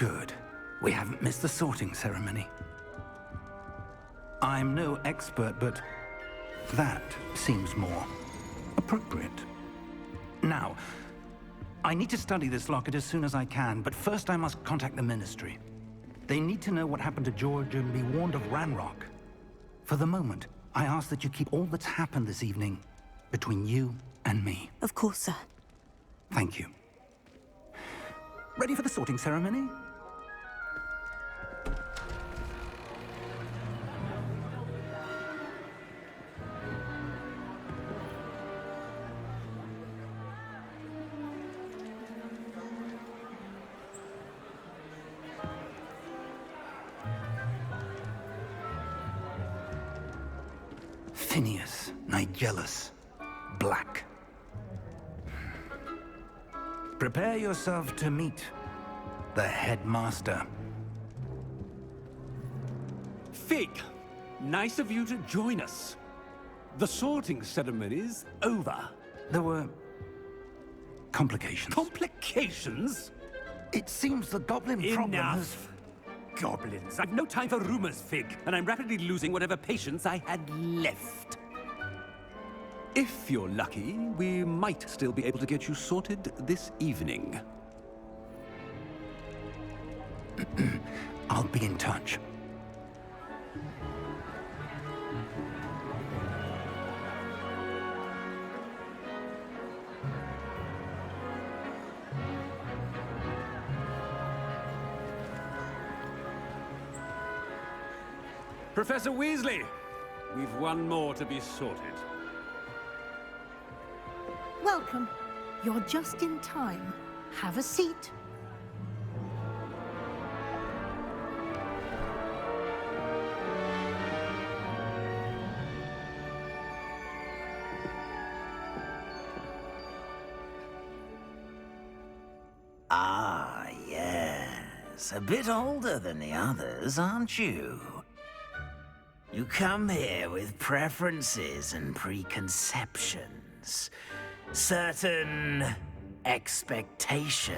Good. We haven't missed the sorting ceremony. I'm no expert, but that seems more appropriate. Now, I need to study this locket as soon as I can, but first I must contact the Ministry. They need to know what happened to George and be warned of Ranrock. For the moment, I ask that you keep all that's happened this evening between you and me. Of course, sir. Thank you. Ready for the sorting ceremony? Phineas, Nigellus, Black. Prepare yourself to meet the headmaster. Fig, nice of you to join us. The sorting ceremony's over. There were complications. Complications? It seems the goblin problem has... Enough. Goblins. I've no time for rumors, Fig, and I'm rapidly losing whatever patience I had left. If you're lucky, we might still be able to get you sorted this evening. I'll be in touch. Professor Weasley, we've one more to be sorted. Welcome. You're just in time. Have a seat. Ah, yes. A bit older than the others, aren't you? You come here with preferences and preconceptions. Certain expectations.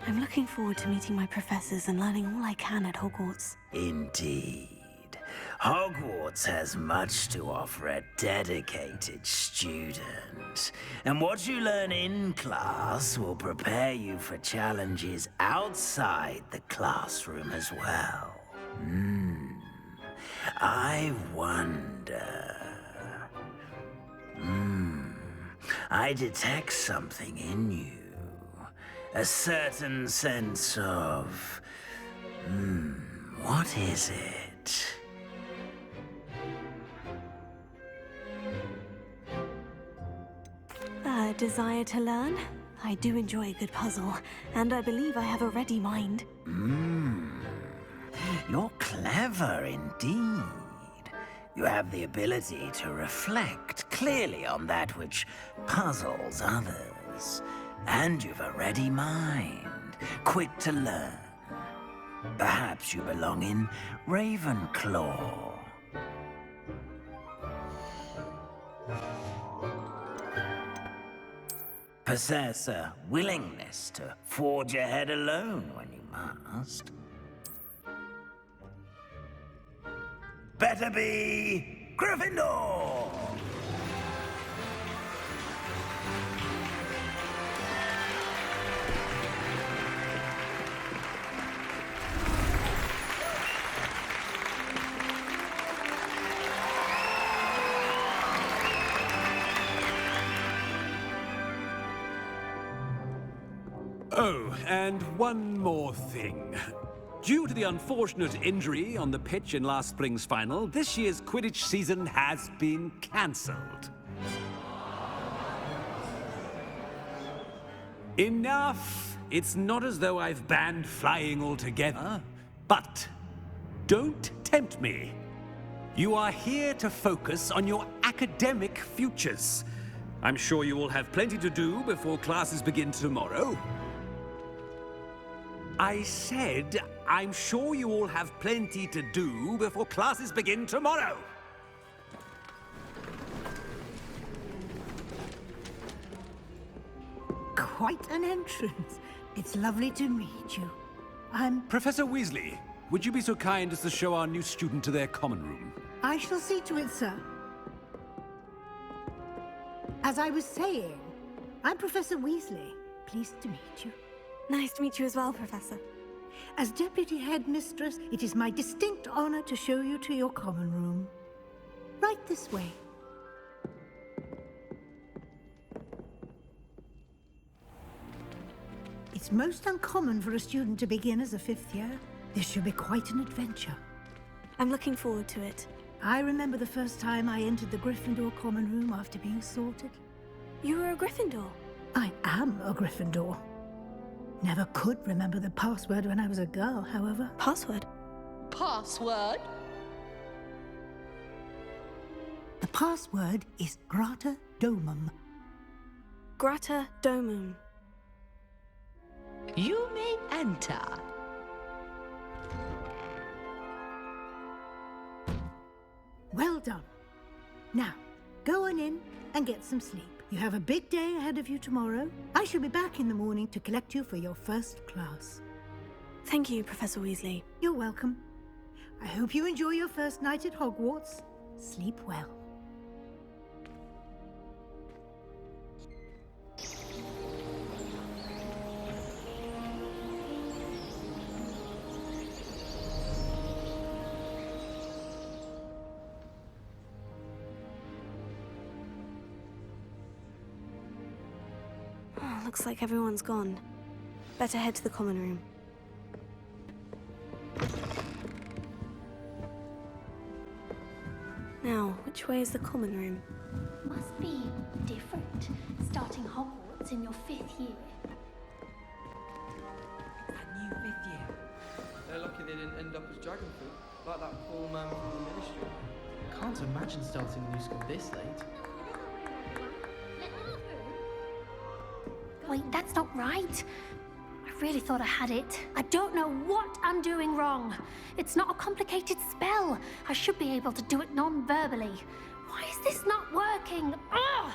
I'm looking forward to meeting my professors and learning all I can at Hogwarts. Indeed. Hogwarts has much to offer a dedicated student. And what you learn in class will prepare you for challenges outside the classroom as well. I wonder... I detect something in you. A certain sense of... what is it? A desire to learn? I do enjoy a good puzzle, and I believe I have a ready mind. You're clever indeed. You have the ability to reflect clearly on that which puzzles others. And you've a ready mind, quick to learn. Perhaps you belong in Ravenclaw. Possess a willingness to forge ahead alone when you must. Better be Gryffindor! Oh, and one more thing. Due to the unfortunate injury on the pitch in last spring's final, this year's Quidditch season has been cancelled. Enough! It's not as though I've banned flying altogether, but don't tempt me. You are here to focus on your academic futures. I'm sure you will have plenty to do before classes begin tomorrow. I said, I'm sure you all have plenty to do before classes begin tomorrow. Quite an entrance. It's lovely to meet you. Professor Weasley, would you be so kind as to show our new student to their common room? I shall see to it, sir. As I was saying, I'm Professor Weasley. Pleased to meet you. Nice to meet you as well, Professor. As Deputy Headmistress, it is my distinct honor to show you to your common room. Right this way. It's most uncommon for a student to begin as a 5th year. This should be quite an adventure. I'm looking forward to it. I remember the first time I entered the Gryffindor common room after being sorted. You were a Gryffindor? I am a Gryffindor. Never could remember the password when I was a girl, however. Password? Password? The password is Grata Domum. Grata Domum. You may enter. Well done. Now, go on in and get some sleep. You have a big day ahead of you tomorrow. I shall be back in the morning to collect you for your first class. Thank you, Professor Weasley. You're welcome. I hope you enjoy your first night at Hogwarts. Sleep well. Oh, looks like everyone's gone. Better head to the common room. Now, which way is the common room? Must be different, starting Hogwarts in your 5th year. That new 5th year. They're lucky they didn't end up as dragon fruit, like that poor man from the ministry. Can't imagine starting a new school this late. Wait, that's not right. I really thought I had it. I don't know what I'm doing wrong. It's not a complicated spell. I should be able to do it non-verbally. Why is this not working? Ugh!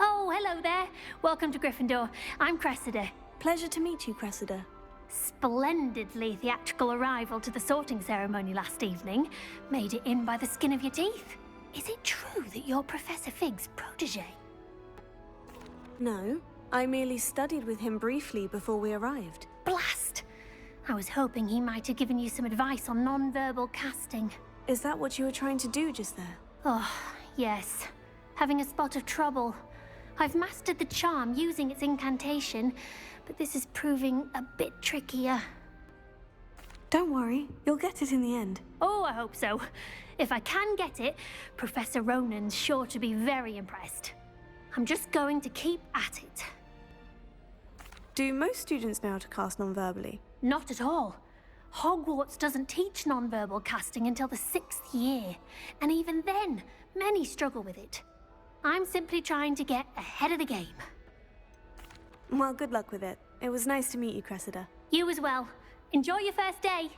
Oh, hello there. Welcome to Gryffindor. I'm Cressida. Pleasure to meet you, Cressida. Splendidly theatrical arrival to the sorting ceremony last evening. Made it in by the skin of your teeth. Is it true that you're Professor Fig's protege? No, I merely studied with him briefly before we arrived. Blast! I was hoping he might have given you some advice on non-verbal casting. Is that what you were trying to do just there? Oh, yes. Having a spot of trouble. I've mastered the charm using its incantation, but this is proving a bit trickier. Don't worry, you'll get it in the end. Oh, I hope so. If I can get it, Professor Ronan's sure to be very impressed. I'm just going to keep at it. Do most students know how to cast non-verbally? Not at all. Hogwarts doesn't teach non-verbal casting until the 6th year, and even then, many struggle with it. I'm simply trying to get ahead of the game. Well, good luck with it. It was nice to meet you, Cressida. You as well. Enjoy your first day.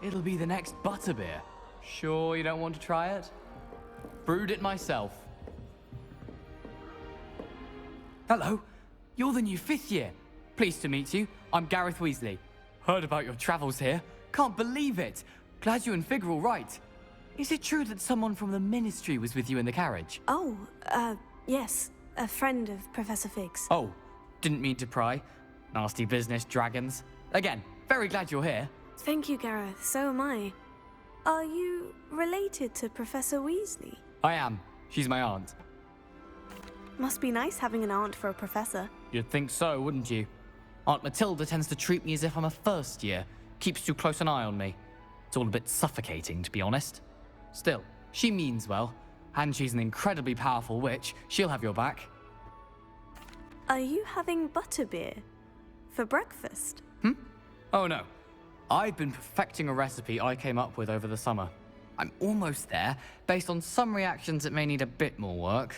It'll be the next butterbeer. Sure you don't want to try it? Brewed it myself. Hello, you're the new 5th year. Pleased to meet you. I'm Gareth Weasley. Heard about your travels here. Can't believe it. Glad you and Fig are all right. Is it true that someone from the Ministry was with you in the carriage? Oh, yes. A friend of Professor Fig's. Oh, didn't mean to pry. Nasty business, dragons. Again, very glad you're here. Thank you, Gareth. So am I. Are you related to Professor Weasley? I am. She's my aunt. Must be nice having an aunt for a professor. You'd think so, wouldn't you? Aunt Matilda tends to treat me as if I'm a first year. Keeps too close an eye on me. It's all a bit suffocating, to be honest. Still, she means well. And she's an incredibly powerful witch. She'll have your back. Are you having butterbeer? For breakfast? Oh no. I've been perfecting a recipe I came up with over the summer. I'm almost there. Based on some reactions, it may need a bit more work.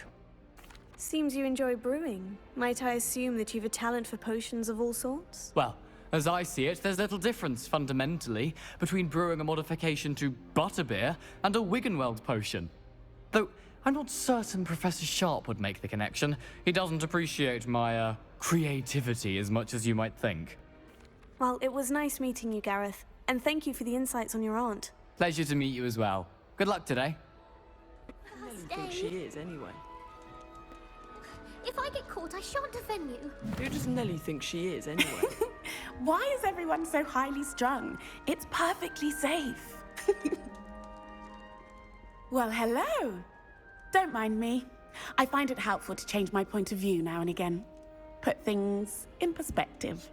Seems you enjoy brewing. Might I assume that you've a talent for potions of all sorts? Well, as I see it, there's little difference, fundamentally, between brewing a modification to butterbeer and a Wiggenweld potion. Though, I'm not certain Professor Sharp would make the connection. He doesn't appreciate my, creativity as much as you might think. Well, it was nice meeting you, Gareth. And thank you for the insights on your aunt. Pleasure to meet you as well. Good luck today. Nelly thinks she is, anyway. If I get caught, I shan't offend you. Who does Nelly think she is, anyway? Why is everyone so highly strung? It's perfectly safe. Well, hello. Don't mind me. I find it helpful to change my point of view now and again. Put things in perspective.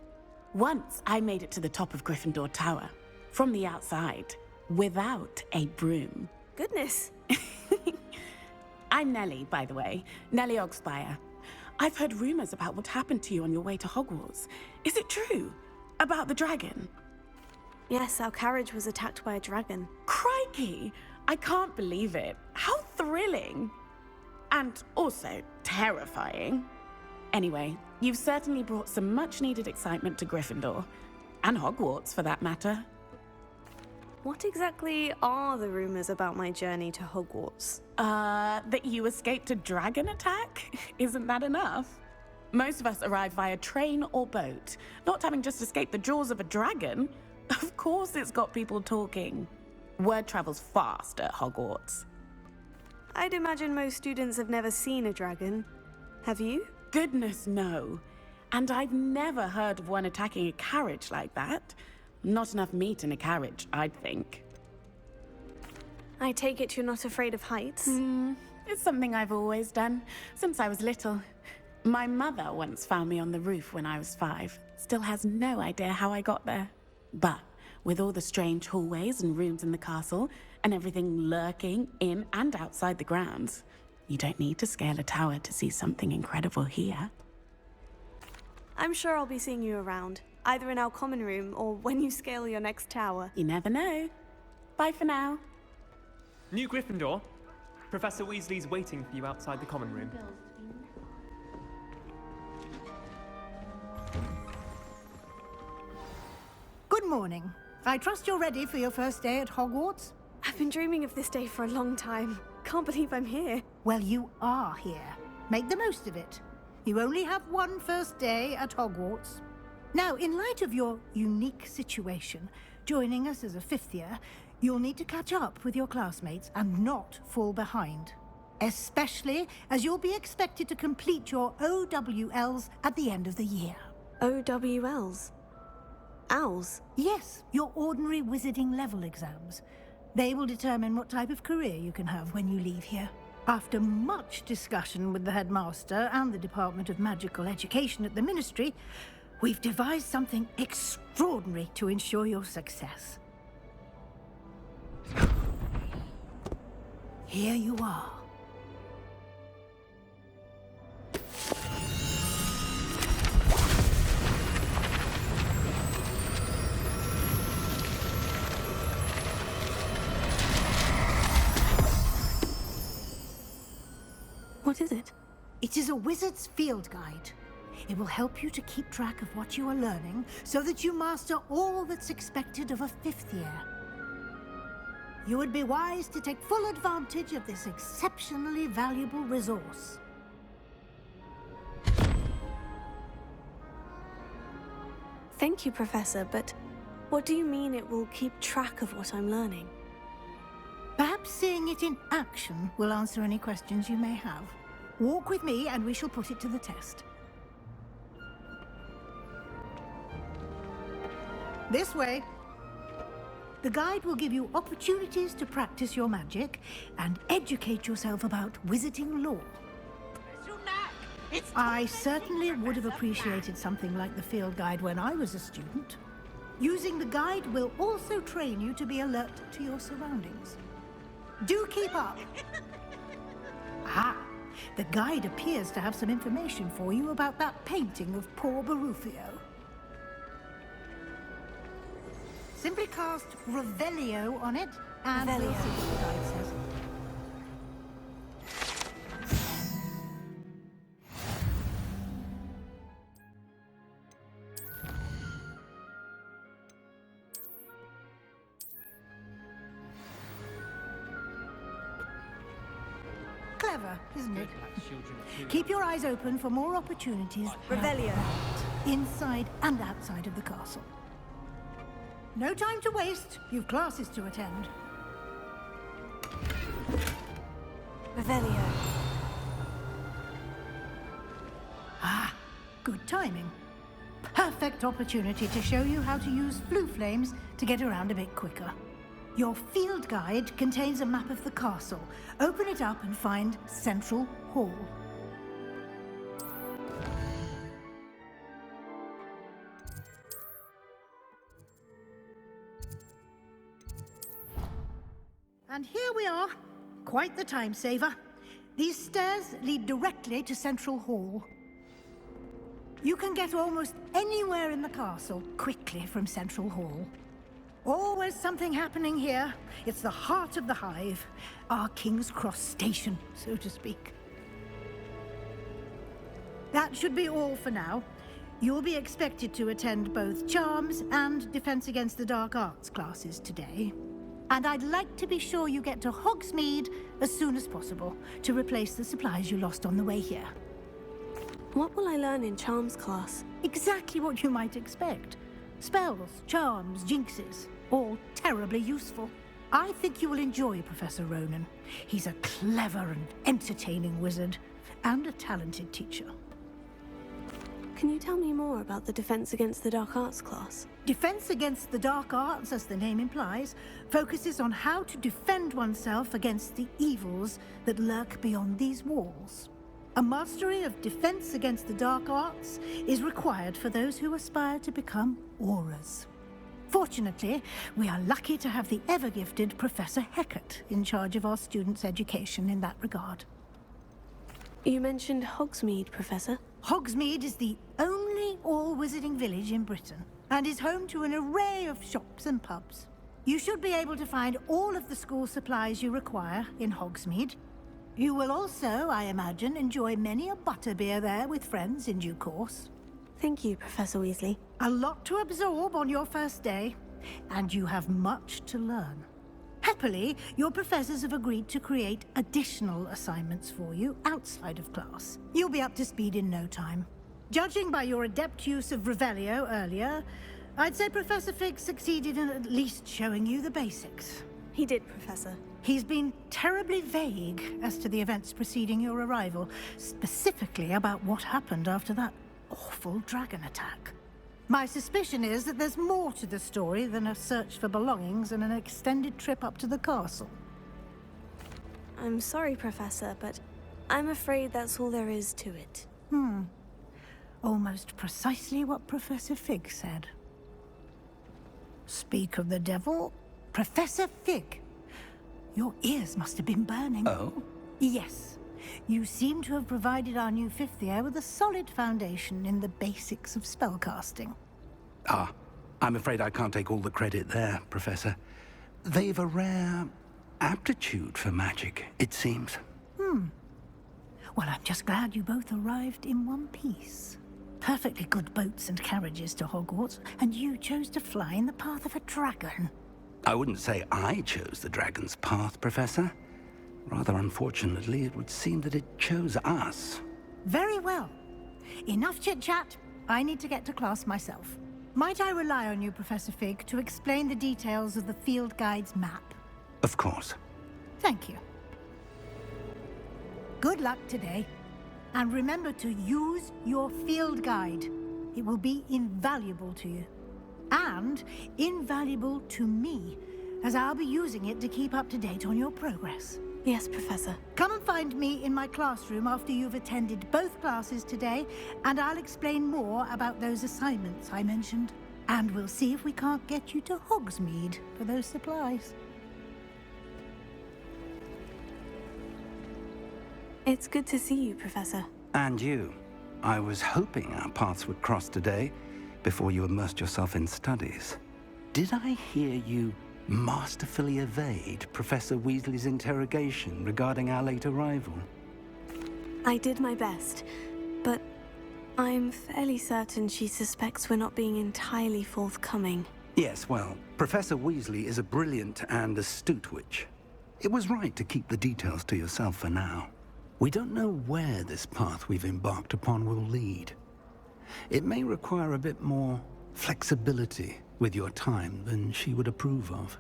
Once I made it to the top of Gryffindor Tower, from the outside, without a broom. Goodness. I'm Nellie, by the way. Nellie Ogspire. I've heard rumors about what happened to you on your way to Hogwarts. Is it true? About the dragon? Yes, our carriage was attacked by a dragon. Crikey! I can't believe it. How thrilling! And also terrifying. Anyway, you've certainly brought some much-needed excitement to Gryffindor. And Hogwarts, for that matter. What exactly are the rumors about my journey to Hogwarts? That you escaped a dragon attack? Isn't that enough? Most of us arrive via train or boat, not having just escaped the jaws of a dragon. Of course it's got people talking. Word travels fast at Hogwarts. I'd imagine most students have never seen a dragon. Have you? Goodness, no. And I've never heard of one attacking a carriage like that. Not enough meat in a carriage, I'd think. I take it you're not afraid of heights? It's something I've always done, since I was little. My mother once found me on the roof when I was 5. Still has no idea how I got there. But with all the strange hallways and rooms in the castle, and everything lurking in and outside the grounds, you don't need to scale a tower to see something incredible here. I'm sure I'll be seeing you around, either in our common room or when you scale your next tower. You never know. Bye for now. New Gryffindor, Professor Weasley's waiting for you outside the common room. Good morning. I trust you're ready for your first day at Hogwarts? I've been dreaming of this day for a long time. Can't believe I'm here. Well, you are here. Make the most of it. You only have one first day at Hogwarts. Now, in light of your unique situation, joining us as a 5th year, you'll need to catch up with your classmates and not fall behind. Especially as you'll be expected to complete your OWLs at the end of the year. OWLs? Owls? Yes, your ordinary wizarding level exams. They will determine what type of career you can have when you leave here. After much discussion with the headmaster and the Department of Magical Education at the Ministry, we've devised something extraordinary to ensure your success. Here you are. What is it? It is a wizard's field guide. It will help you to keep track of what you are learning so that you master all that's expected of a 5th year. You would be wise to take full advantage of this exceptionally valuable resource. Thank you, Professor, but what do you mean it will keep track of what I'm learning? Perhaps seeing it in action will answer any questions you may have. Walk with me and we shall put it to the test. This way. The guide will give you opportunities to practice your magic and educate yourself about wizarding lore. I certainly would have appreciated something like the field guide when I was a student. Using the guide will also train you to be alert to your surroundings. Do keep up. Ah, the guide appears to have some information for you about that painting of poor Barufio. Simply cast Revelio on it, and we'll see what the guide says. clever, isn't it? Keep your eyes open for more opportunities. Revelio. Inside and outside of the castle. No time to waste. You've classes to attend. Revelio. Ah, good timing. Perfect opportunity to show you how to use flue flames to get around a bit quicker. Your field guide contains a map of the castle. Open it up and find Central Hall. And here we are. Quite the time saver. These stairs lead directly to Central Hall. You can get almost anywhere in the castle quickly from Central Hall. Always something happening here. It's the heart of the hive. Our King's Cross station, so to speak. That should be all for now. You'll be expected to attend both Charms and Defense Against the Dark Arts classes today. And I'd like to be sure you get to Hogsmeade as soon as possible to replace the supplies you lost on the way here. What will I learn in Charms class? Exactly what you might expect. Spells, charms, jinxes, all terribly useful. I think you will enjoy Professor Ronan. He's a clever and entertaining wizard, and a talented teacher. Can you tell me more about the Defense Against the Dark Arts class? Defense Against the Dark Arts, as the name implies, focuses on how to defend oneself against the evils that lurk beyond these walls. A mastery of Defense Against the Dark Arts is required for those who aspire to become Aurors. Fortunately, we are lucky to have the ever-gifted Professor Hecat in charge of our students' education in that regard. You mentioned Hogsmeade, Professor. Hogsmeade is the only all-wizarding village in Britain, and is home to an array of shops and pubs. You should be able to find all of the school supplies you require in Hogsmeade. You will also, I imagine, enjoy many a butterbeer there with friends in due course. Thank you, Professor Weasley. A lot to absorb on your first day, and you have much to learn. Happily, your professors have agreed to create additional assignments for you outside of class. You'll be up to speed in no time. Judging by your adept use of Revelio earlier, I'd say Professor Fig succeeded in at least showing you the basics. He did, Professor. He's been terribly vague as to the events preceding your arrival, specifically about what happened after that awful dragon attack. My suspicion is that there's more to the story than a search for belongings and an extended trip up to the castle. I'm sorry, Professor, but I'm afraid that's all there is to it. Almost precisely what Professor Fig said. Speak of the devil, Professor Fig. Your ears must have been burning. Oh? Yes. You seem to have provided our new fifth year with a solid foundation in the basics of spellcasting. Ah, I'm afraid I can't take all the credit there, Professor. They've a rare aptitude for magic, it seems. Well, I'm just glad you both arrived in one piece. Perfectly good boats and carriages to Hogwarts, and you chose to fly in the path of a dragon. I wouldn't say I chose the dragon's path, Professor. Rather unfortunately, it would seem that it chose us. Very well. Enough chit-chat. I need to get to class myself. Might I rely on you, Professor Fig, to explain the details of the field guide's map? Of course. Thank you. Good luck today. And remember to use your field guide. It will be invaluable to you. And invaluable to me, as I'll be using it to keep up to date on your progress. Yes, Professor. Come and find me in my classroom after you've attended both classes today, and I'll explain more about those assignments I mentioned. And we'll see if we can't get you to Hogsmeade for those supplies. It's good to see you, Professor. And you. I was hoping our paths would cross today, before you immersed yourself in studies. Did I hear you masterfully evade Professor Weasley's interrogation regarding our late arrival? I did my best, but I'm fairly certain she suspects we're not being entirely forthcoming. Yes, well, Professor Weasley is a brilliant and astute witch. It was right to keep the details to yourself for now. We don't know where this path we've embarked upon will lead. It may require a bit more flexibility with your time than she would approve of.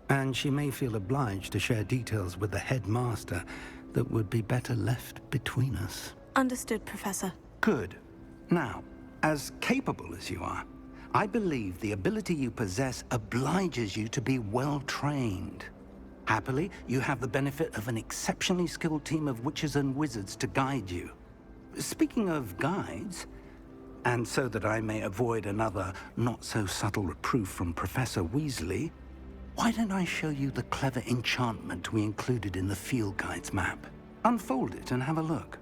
And she may feel obliged to share details with the headmaster that would be better left between us. Understood, Professor. Good. Now, as capable as you are, I believe the ability you possess obliges you to be well trained. Happily, you have the benefit of an exceptionally skilled team of witches and wizards to guide you. Speaking of guides, and so that I may avoid another not-so-subtle reproof from Professor Weasley, why don't I show you the clever enchantment we included in the field guide's map? Unfold it and have a look.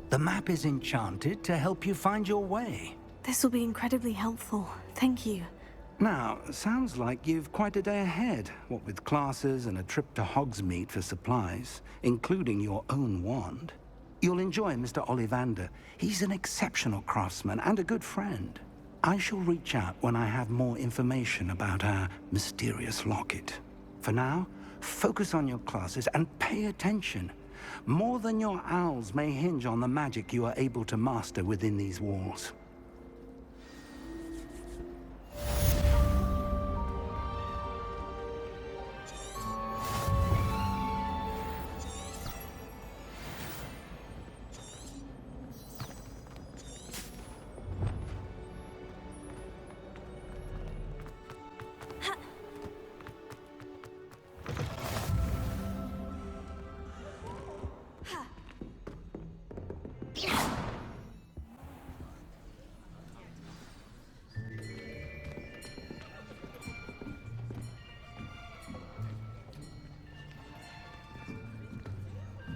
The map is enchanted to help you find your way. This will be incredibly helpful. Thank you. Now, sounds like you've quite a day ahead, what with classes and a trip to Hogsmeade for supplies, including your own wand. You'll enjoy Mr. Ollivander. He's an exceptional craftsman and a good friend. I shall reach out when I have more information about our mysterious locket. For now, focus on your classes and pay attention. More than your owls may hinge on the magic you are able to master within these walls.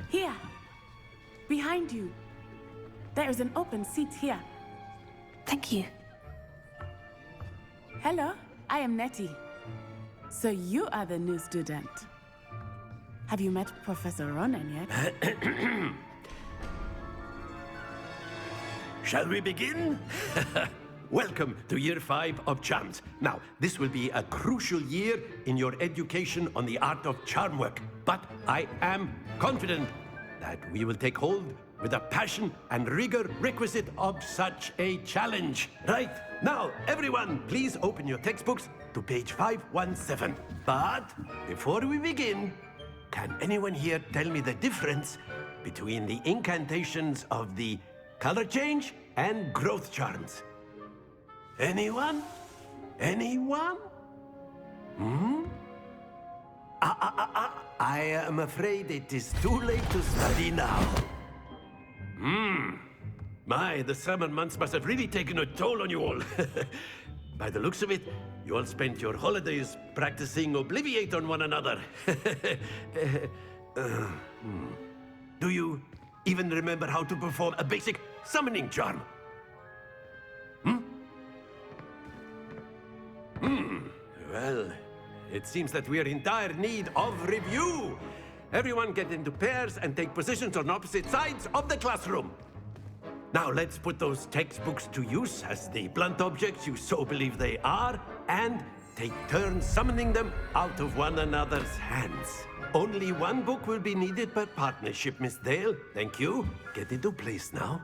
Here, behind you. There is an open seat here. Thank you. Hello, I am Nettie. So you are the new student. Have you met Professor Ronan yet? Shall we begin? Welcome to Year 5 of Charms. Now, this will be a crucial year in your education on the art of charm work. But I am confident that we will take hold with the passion and rigor requisite of such a challenge. Right, now, everyone, please open your textbooks to page 517. But before we begin, can anyone here tell me the difference between the incantations of the color change and growth charms? Anyone? Anyone? I am afraid it is too late to study now. My, the summer months must have really taken a toll on you all. By the looks of it, you all spent your holidays practicing Obliviate on one another. Do you even remember how to perform a basic summoning charm? Well, it seems that we are in dire need of review. Everyone get into pairs and take positions on opposite sides of the classroom. Now let's put those textbooks to use as the blunt objects you so believe they are, and take turns summoning them out of one another's hands. Only one book will be needed per partnership, Miss Dale. Thank you. Get into place now.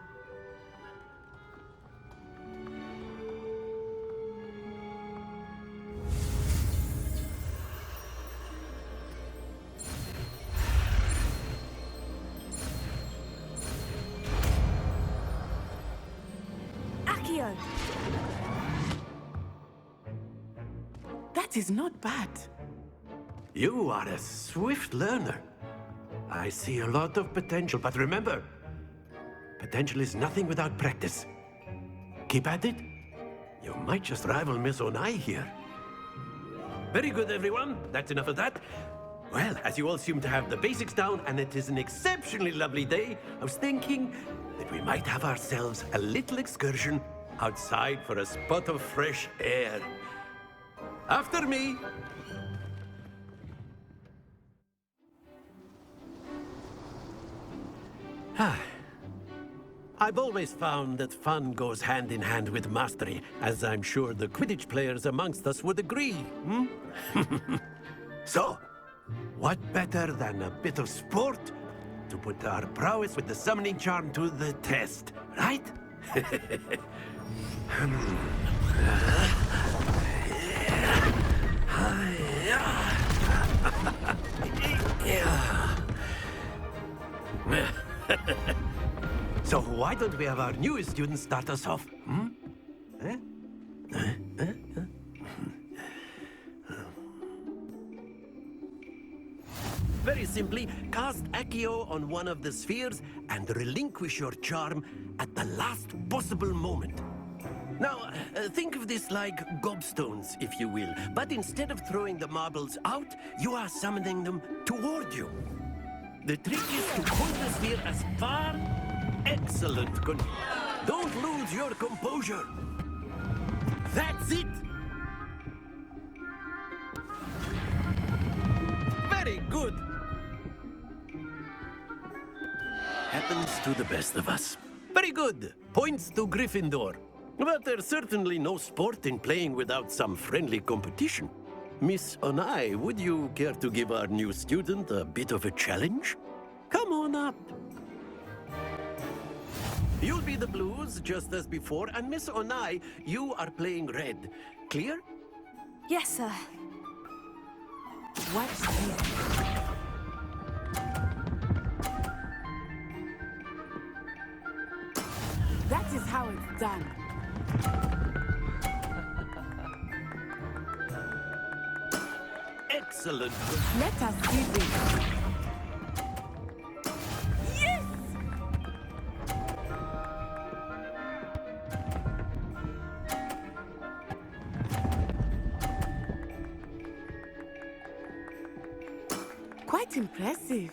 That is not bad. You are a swift learner. I see a lot of potential, but remember, potential is nothing without practice. Keep at it. You might just rival Miss Onai here. Very good, everyone. That's enough of that. Well, as you all seem to have the basics down, and it is an exceptionally lovely day, I was thinking that we might have ourselves a little excursion outside for a spot of fresh air. After me. I've always found that fun goes hand in hand with mastery, as I'm sure the Quidditch players amongst us would agree, hmm? So, what better than a bit of sport to put our prowess with the summoning charm to the test, right? So why don't we have our newest student start us off? Hmm? Eh? Very simply, cast Accio on one of the spheres and relinquish your charm at the last possible moment. Now, think of this like gobstones, if you will. But instead of throwing the marbles out, you are summoning them toward you. The trick is to point the sphere as far... Excellent. Don't lose your composure. That's it. Very good. Happens to the best of us. Very good. Points to Gryffindor. But there's certainly no sport in playing without some friendly competition. Miss Onai, would you care to give our new student a bit of a challenge? Come on up. You'll be the blues, just as before, and Miss Onai, you are playing red. Clear? Yes, sir. What's this? That is how it's done. Excellent. Let us see this. Yes! Quite impressive.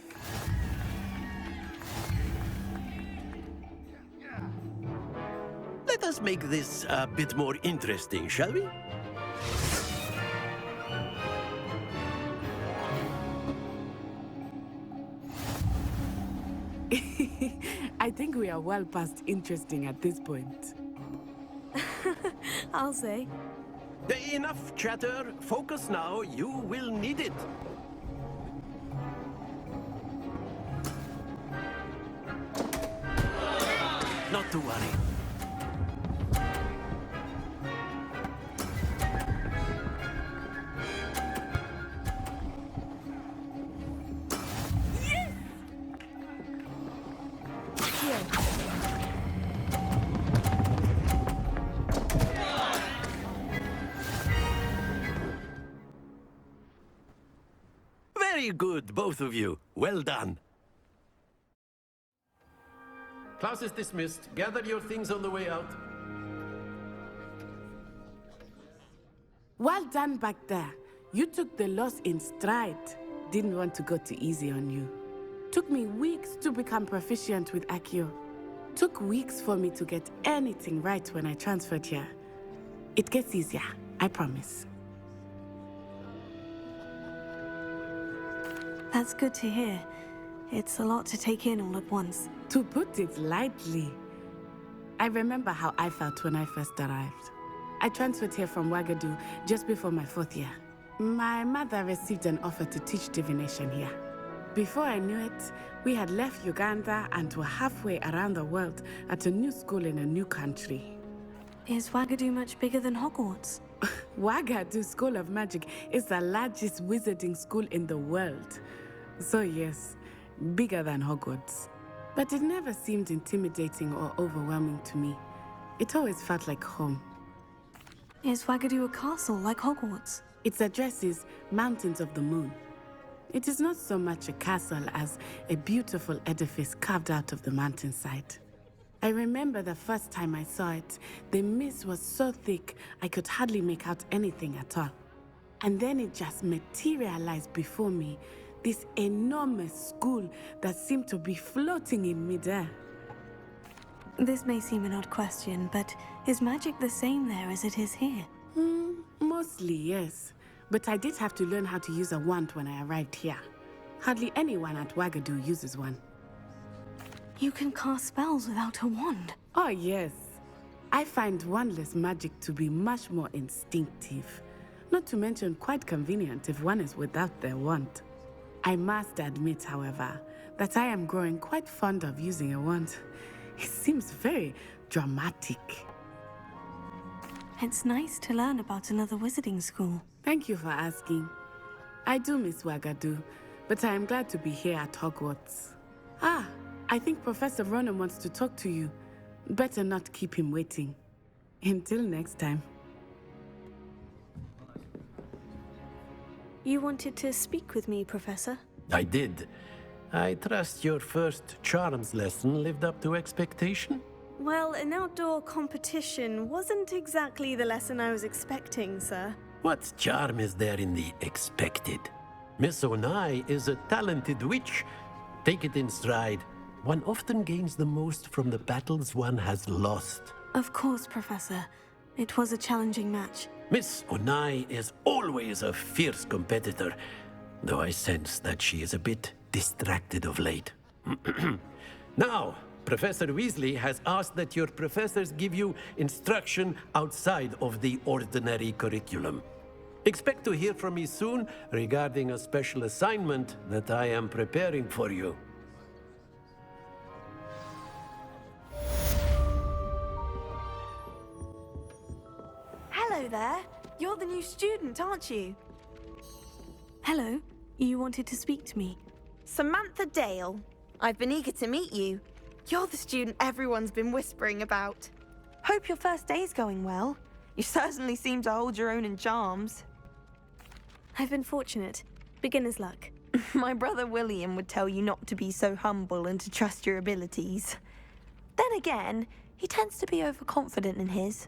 Let us make this a bit more interesting, shall we? I think we are well past interesting at this point. I'll say. Enough chatter. Focus now. You will need it. Not to worry. Very good, both of you. Well done. Class is dismissed. Gather your things on the way out. Well done back there. You took the loss in stride. Didn't want to go too easy on you. Took me weeks to become proficient with Accio. Took weeks for me to get anything right when I transferred here. It gets easier, I promise. That's good to hear. It's a lot to take in all at once. To put it lightly, I remember how I felt when I first arrived. I transferred here from Wagadu just before my 4th year. My mother received an offer to teach divination here. Before I knew it, we had left Uganda and were halfway around the world at a new school in a new country. Is Wagadu much bigger than Hogwarts? Wagadu School of Magic is the largest wizarding school in the world. So yes, bigger than Hogwarts. But it never seemed intimidating or overwhelming to me. It always felt like home. Is Wagadu a castle like Hogwarts? Its address is Mountains of the Moon. It is not so much a castle as a beautiful edifice carved out of the mountainside. I remember the first time I saw it, the mist was so thick I could hardly make out anything at all. And then it just materialized before me, this enormous school that seemed to be floating in midair. This may seem an odd question, but is magic the same there as it is here? Mostly, yes. But I did have to learn how to use a wand when I arrived here. Hardly anyone at Wagadu uses one. You can cast spells without a wand. Oh, yes. I find wandless magic to be much more instinctive. Not to mention quite convenient if one is without their wand. I must admit, however, that I am growing quite fond of using a wand. It seems very dramatic. It's nice to learn about another wizarding school. Thank you for asking. I do miss Wagadu, but I am glad to be here at Hogwarts. Ah, I think Professor Ronan wants to talk to you. Better not keep him waiting. Until next time. You wanted to speak with me, Professor? I did. I trust your first charms lesson lived up to expectation? Well, an outdoor competition wasn't exactly the lesson I was expecting, sir. What charm is there in the expected? Miss Onai is a talented witch. Take it in stride. One often gains the most from the battles one has lost. Of course, Professor. It was a challenging match. Miss Onai is always a fierce competitor, though I sense that she is a bit distracted of late. Now, Professor Weasley has asked that your professors give you instruction outside of the ordinary curriculum. Expect to hear from me soon regarding a special assignment that I am preparing for you. Hello there. You're the new student, aren't you? Hello. You wanted to speak to me. Samantha Dale. I've been eager to meet you. You're the student everyone's been whispering about. Hope your first day's going well. You certainly seem to hold your own in charms. I've been fortunate. Beginner's luck. My brother William would tell you not to be so humble and to trust your abilities. Then again, he tends to be overconfident in his.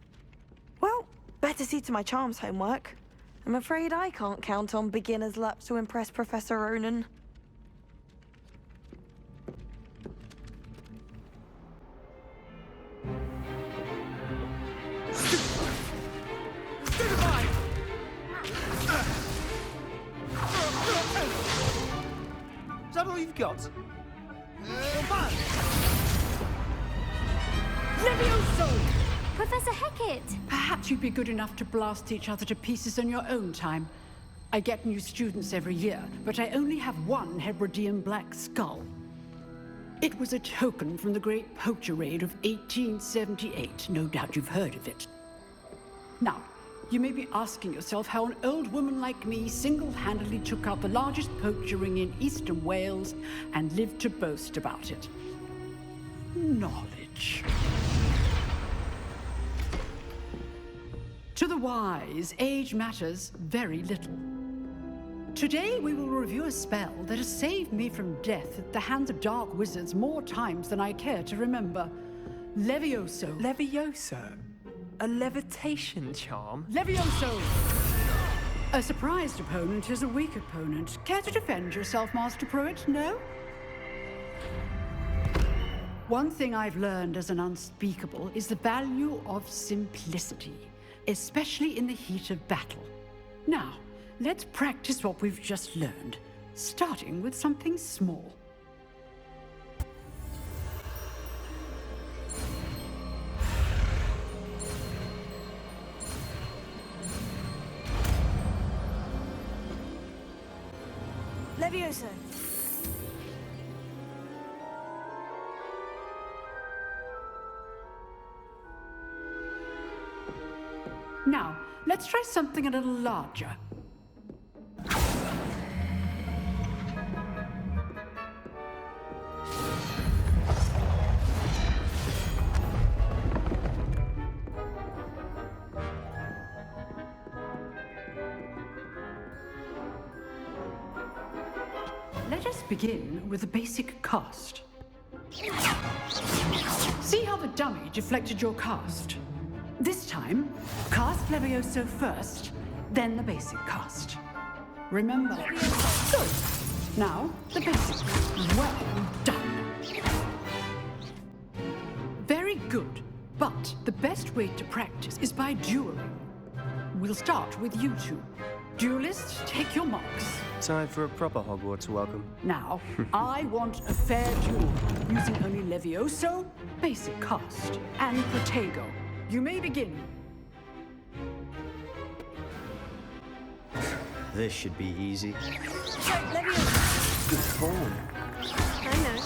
Well, better see to my charms homework. I'm afraid I can't count on beginner's luck to impress Professor Ronan. Is that all you've got? Levioso! Professor Hecat! Perhaps you'd be good enough to blast each other to pieces in your own time. I get new students every year, but I only have one Hebridean black skull. It was a token from the Great Poacher Raid of 1878. No doubt you've heard of it. Now, you may be asking yourself how an old woman like me single-handedly took out the largest poacher ring in eastern Wales and lived to boast about it. Knowledge. To the wise, age matters very little. Today we will review a spell that has saved me from death at the hands of dark wizards more times than I care to remember. Levioso. Levioso? A levitation charm? Levioso! A surprised opponent is a weak opponent. Care to defend yourself, Master Pruitt? No? One thing I've learned as an unspeakable is the value of simplicity, especially in the heat of battle. Now, let's practice what we've just learned, starting with something small. Levioso. Now, let's try something a little larger. Let us begin with the basic cast. See how the dummy deflected your cast? This time, cast Levioso first, then the basic cast. Remember. Good. Now, the basic. Well done. Very good. But the best way to practice is by dueling. We'll start with you two. Duelists, take your marks. Time for a proper Hogwarts welcome. Now, I want a fair duel, using only Levioso, basic cast, and Protego. You may begin. This should be easy. Levioso. Good form. I know.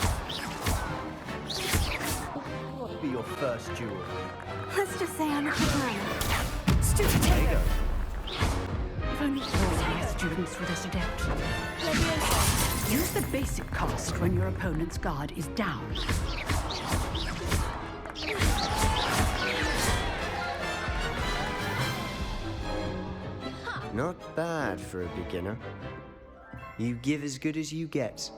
What will be your first duel? Let's just say I'm a good runner. Stupid There you go. If only all my students were this adept. Levioso. Use the basic cast when your opponent's guard is down. Not bad for a beginner. You give as good as you get.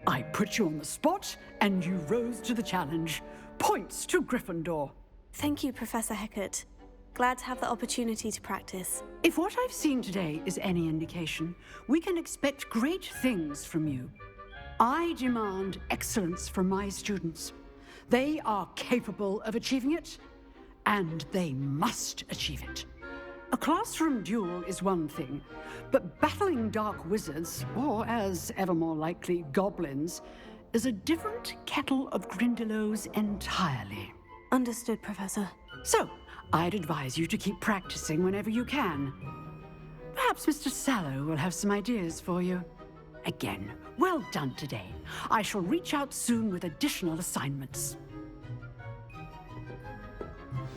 I put you on the spot, and you rose to the challenge. Points to Gryffindor. Thank you, Professor Hecat. Glad to have the opportunity to practice. If what I've seen today is any indication, we can expect great things from you. I demand excellence from my students. They are capable of achieving it, and they must achieve it. A classroom duel is one thing, but battling dark wizards, or as ever more likely, goblins, is a different kettle of Grindylows entirely. Understood, Professor. So, I'd advise you to keep practicing whenever you can. Perhaps Mr. Sallow will have some ideas for you. Again, well done today. I shall reach out soon with additional assignments.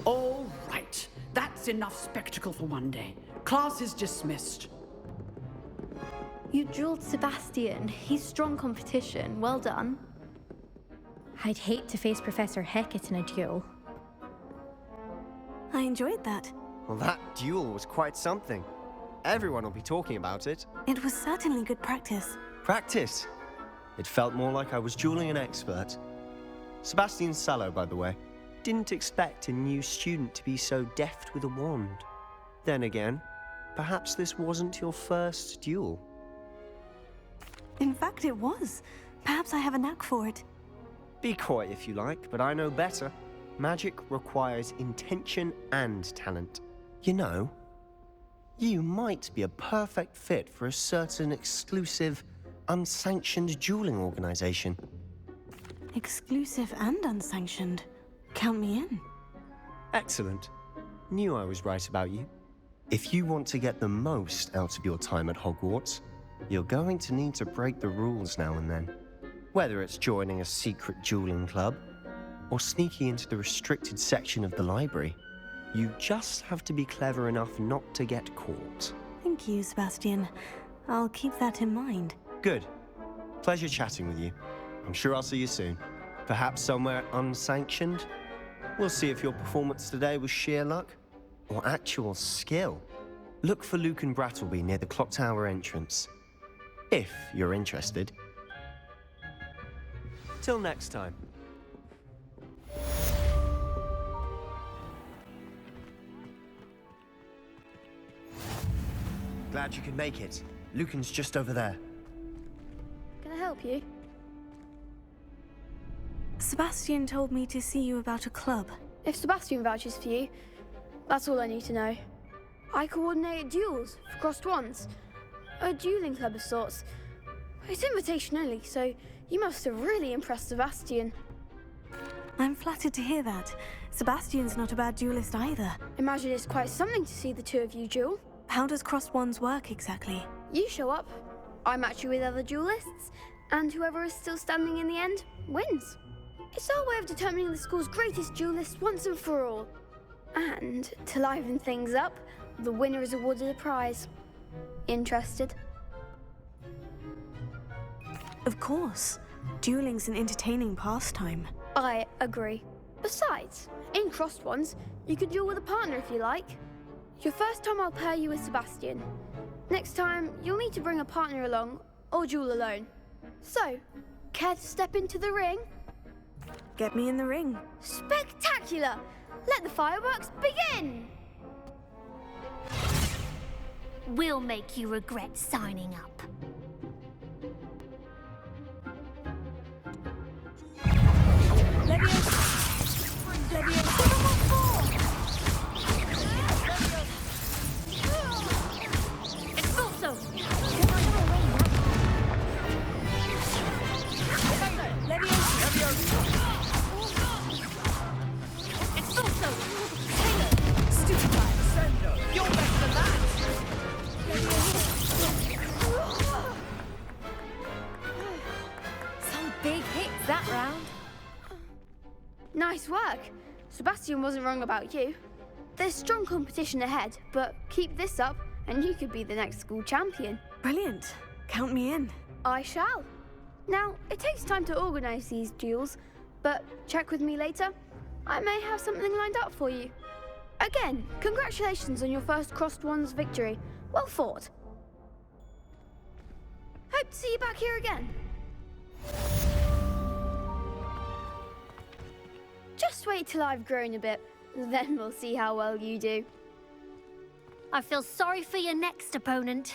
All right. That's enough spectacle for one day. Class is dismissed. You dueled Sebastian. He's strong competition. Well done. I'd hate to face Professor Hecat in a duel. I enjoyed that. Well, that duel was quite something. Everyone will be talking about it. It was certainly good practice. Practice? It felt more like I was dueling an expert. Sebastian Sallow, by the way. Didn't expect a new student to be so deft with a wand. Then again, perhaps this wasn't your first duel. In fact, it was. Perhaps I have a knack for it. Be coy if you like, but I know better. Magic requires intention and talent. You know, you might be a perfect fit for a certain exclusive, unsanctioned dueling organization. Exclusive and unsanctioned. Count me in. Excellent. Knew I was right about you. If you want to get the most out of your time at Hogwarts, you're going to need to break the rules now and then. Whether it's joining a secret dueling club, or sneaking into the restricted section of the library, you just have to be clever enough not to get caught. Thank you, Sebastian. I'll keep that in mind. Good. Pleasure chatting with you. I'm sure I'll see you soon. Perhaps somewhere unsanctioned? We'll see if your performance today was sheer luck or actual skill. Look for Luke and Brattleby near the clock tower entrance. If you're interested. Till next time. Glad you could make it. Lucan's just over there. Can I help you? Sebastian told me to see you about a club. If Sebastian vouches for you, that's all I need to know. I coordinate duels for crossed wands. A dueling club of sorts. It's invitation only, so you must have really impressed Sebastian. I'm flattered to hear that. Sebastian's not a bad duelist either. Imagine it's quite something to see the two of you duel. How does crossed wands work exactly? You show up, I match you with other duelists, and whoever is still standing in the end wins. It's our way of determining the school's greatest duelist once and for all. And to liven things up, the winner is awarded a prize. Interested? Of course. Dueling's an entertaining pastime. I agree. Besides, in crossed wands, you could duel with a partner if you like. Your first time I'll pair you with Sebastian. Next time, you'll need to bring a partner along, or duel alone. So, care to step into the ring? Get me in the ring. Spectacular! Let the fireworks begin! We'll make you regret signing up. Leviosa! Nice work. Sebastian wasn't wrong about you. There's strong competition ahead, but keep this up and you could be the next school champion. Brilliant. Count me in. I shall. Now, it takes time to organise these duels, but check with me later. I may have something lined up for you. Again, congratulations on your first Crossed Wands victory. Well fought. Hope to see you back here again. Just wait till I've grown a bit, then we'll see how well you do. I feel sorry for your next opponent.